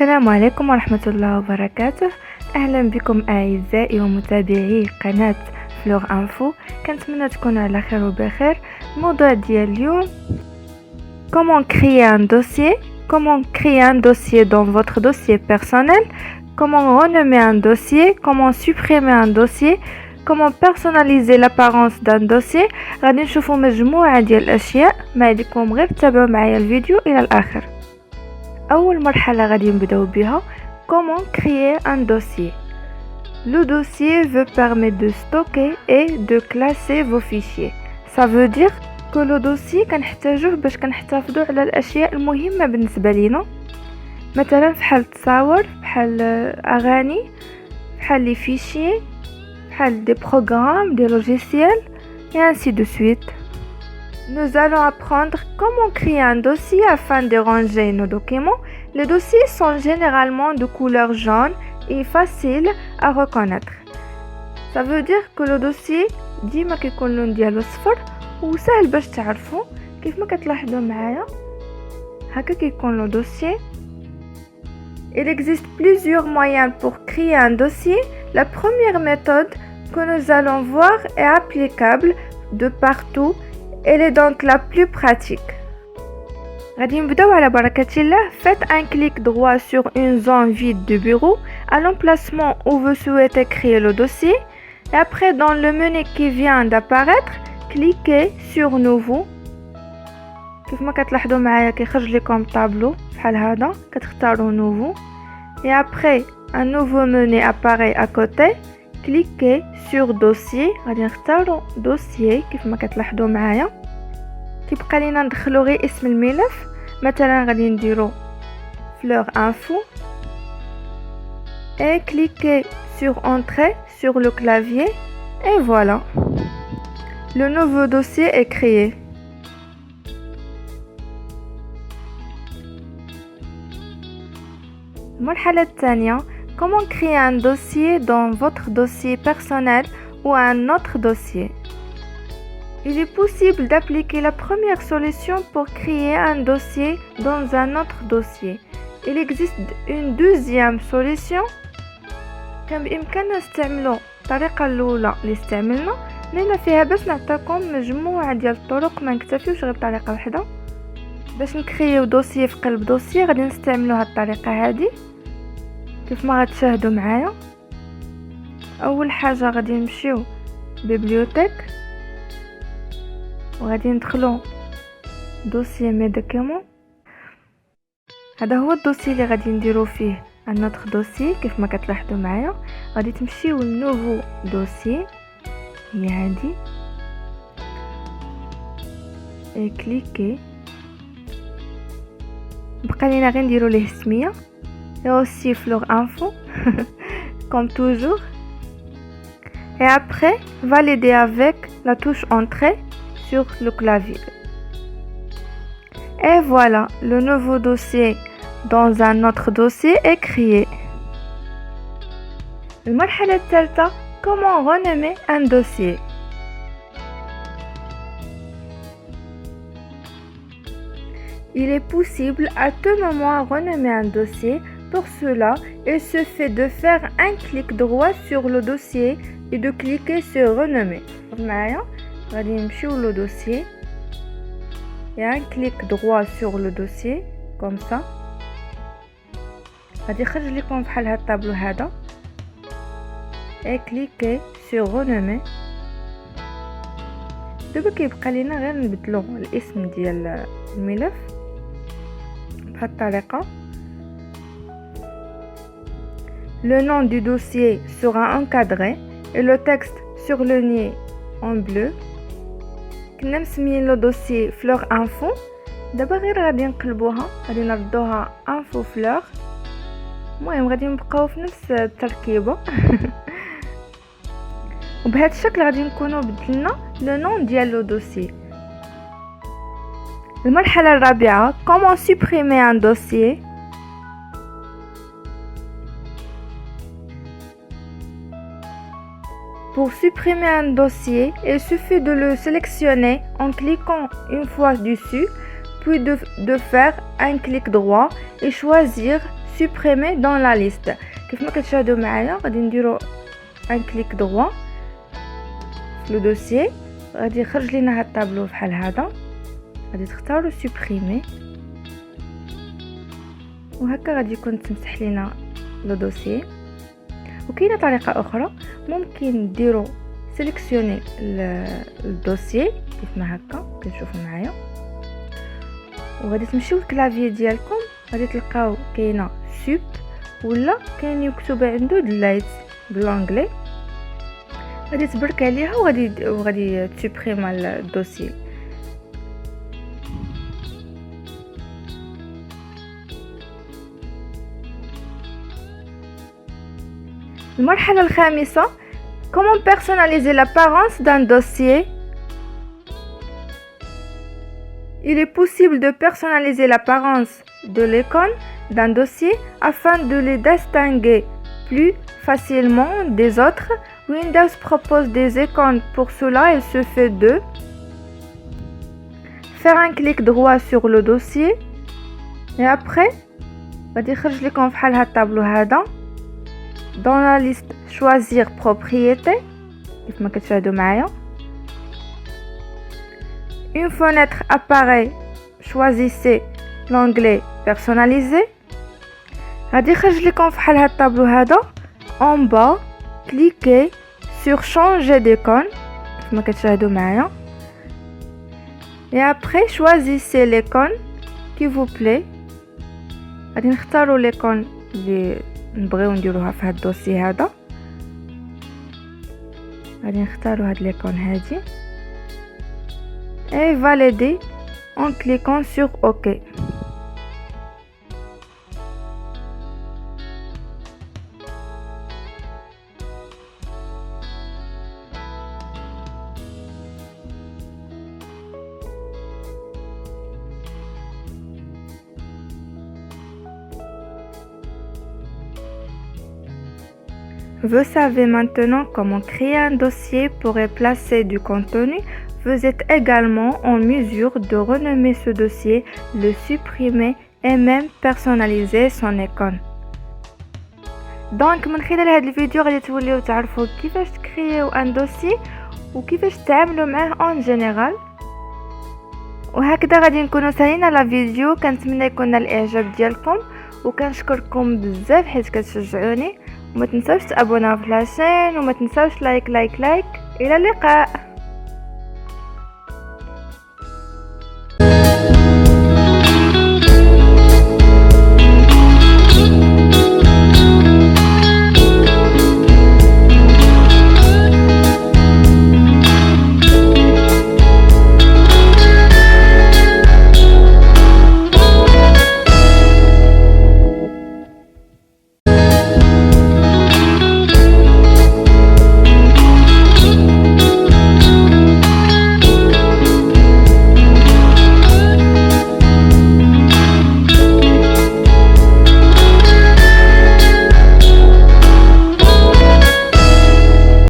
السلام عليكم ورحمة الله وبركاته. أهلا بكم أعزائي ومتابعي قناة فلور انفو. كنتمنى تكونوا على خير وبخير. الموضوع ديال اليوم comment créer un dossier dans votre dossier personnel, comment renommer un dossier, comment supprimer un dossier, comment personnaliser l'apparence d'un dossier. غادي نشوفوا مجموعة ديال الأشياء، ما عليكم غير تتابعوا معايا الفيديو إلى الآخر. أول مرحلة غادي نبداو بها comment créer un dossier. Le dossier veut permettre de stocker et de classer vos fichiers. Ça veut dire que le dossier كنحتاجوه باش كنحتفظوا على الأشياء المهمة بالنسبة لينا، مثلا بحال التصاور، بحال أغاني، بحال لي فيشيي، بحال des programmes, des logiciels et ainsi de suite. Nous allons apprendre comment créer un dossier afin de ranger nos documents. Les dossiers sont généralement de couleur jaune et faciles à reconnaître. Ça veut dire que le dossier ديما كيكون اللون ديالو صفر وسهل باش تعرفوا. كيف ما كتلاحظوا معايا هكا كيكون le dossier. Il existe plusieurs moyens pour créer un dossier. La première méthode que nous allons voir est applicable de partout. Elle est donc la plus pratique. غادي نبداو على بركة الله. Faites un clic droit sur une zone vide du bureau à l'emplacement où vous souhaitez créer le dossier. Et après, dans le menu qui vient d'apparaître, cliquez sur nouveau. كيف ما كتلاحظوا معايا كيخرج لكم طابلو بحال هذا، كتختاروا nouveau. Et après, un nouveau menu apparaît à côté. Cliquez sur dossier. غادي نختاروا dossier كيف ما كتلاحظوا معايا. كيبقى لينا ندخلوا غير اسم الملف، مثلا غادي نديرو fleur info et cliquez sur entrée sur le clavier et voilà. Le nouveau dossier est créé. المرحلة الثانية comment créer un dossier dans votre dossier personnel ou un autre dossier. Il est possible d'appliquer la première solution pour créer un dossier dans un autre dossier. Il existe une deuxième solution. كان بإمكاننا نستعملوا الطريقة الأولى اللي استعملنا، لأن فيها باش نعطيكم مجموعة ديال الطرق، ما نكتفيوش غير بطريقة واحدة. باش نكريو دوسيي في قلب دوسيي غادي نستعملوا هاد الطريقة هذه كيف ما غتشاهدوا معايا. أول حاجة غادي نمشيو بيبليوتيك وغادي ندخلو دوسيي ميديكامون. هذا هو الدوسيي اللي غادي نديرو فيه un autre dossier كيف ما كتلاحظوا معايا. غادي تمشيو لنوفو دوسيي، هي هادي، اي كليكي. بقى لينا غير نديرو ليه السميه et aussi fleur info comme toujours. Et après valider avec la touche entrée sur le clavier. Et voilà, le nouveau dossier dans un autre dossier est créé. المرحلة الثالثة comment renommer un dossier. Il est possible à tout moment renommer un dossier. Pour cela, il suffit de faire un clic droit sur le dossier et de cliquer sur renommer. معايا غادي نمشيو le dossier et un clic droit sur le dossier comme ça. غادي يخرج لكم بحال هاد الطابلو هذا et cliquer sur renommer. دابا كيبقى لينا غير نبدلو الاسم ديال الملف بهاد الطريقه. Le nom du dossier sera encadré et le texte surligné en bleu. كنا مسميين لو دوسي fleur info. دابا غير غادي نقلبوها، غادي نردوها info fleur. المهم غادي نبقاو في نفس التركيبه وبهذا الشكل غادي نكونوا بدلنا لو نون ديال لو دوسي. المرحله الرابعه comment supprimer un dossier. Pour supprimer un dossier, il suffit de le sélectionner en cliquant une fois dessus, puis de faire un clic droit et choisir supprimer dans la liste. كيف ما كتشاهدوا معايا غادي نديرو ان كليك دروا في لو دوسيي، غادي يخرج لينا هاد الطابلو بحال هذا، غادي تختاروا سوبريمي وهكا غادي يكون تمسح لينا لو دوسيي. وكاينه طريقه اخرى، ممكن ديروا سيليكسيوني الدوسيي كيف ما هكا كتشوفوا معايا، وغادي تمشيو للكلافي ديالكم غادي تلقاو كاينه سوب ولا كاين مكتوب عنده ديلايت بالانجلي، غادي تبرك عليها وغادي تسوبريما الدوسيي. المرحله الخامسه comment personnaliser l'apparence d'un dossier. Il est possible de personnaliser l'apparence de l'icône d'un dossier afin de les distinguer plus facilement des autres. Windows propose des icônes pour cela. Il se fait de faire un clic droit sur le dossier et après غادي يخرج لكم بحال هاد الطابلو هذا. Dans la liste choisir propriété كيف ما كتشاهدوا معايا، une fenêtre apparaît. Choisissez l'onglet personnalisé. غادي يخرج لكم بحال هاد الطابلو هذا. En bas cliquez sur changer d'icône كيف ما كتشاهدوا معايا et après choisissez l'icône qui vous plaît. غادي نختاروا ليكون اللي نبغيو نديروها في هاد الدوسي هذا، غادي نختاروا هاد ليكون هادي et valider en cliquant sur OK. Vous savez maintenant comment créer un dossier pour y placer du contenu. Vous êtes également en mesure de renommer ce dossier, le supprimer et même personnaliser son icône. Donc من خلال هذا الفيديو غادي توليو تعرفوا كيفاش تكرييو ان دوسي وكيفاش تعاملوا معاه اون جينيرال. وهكذا غادي نكونوا سالينا لا فيديو. كنتمنى يكون الاعجاب ديالكم وكنشكركم بزاف حيت كتشجعوني. وما تنساوش تابوناو في لاشين وما تنساوش لايك. الى اللقاء.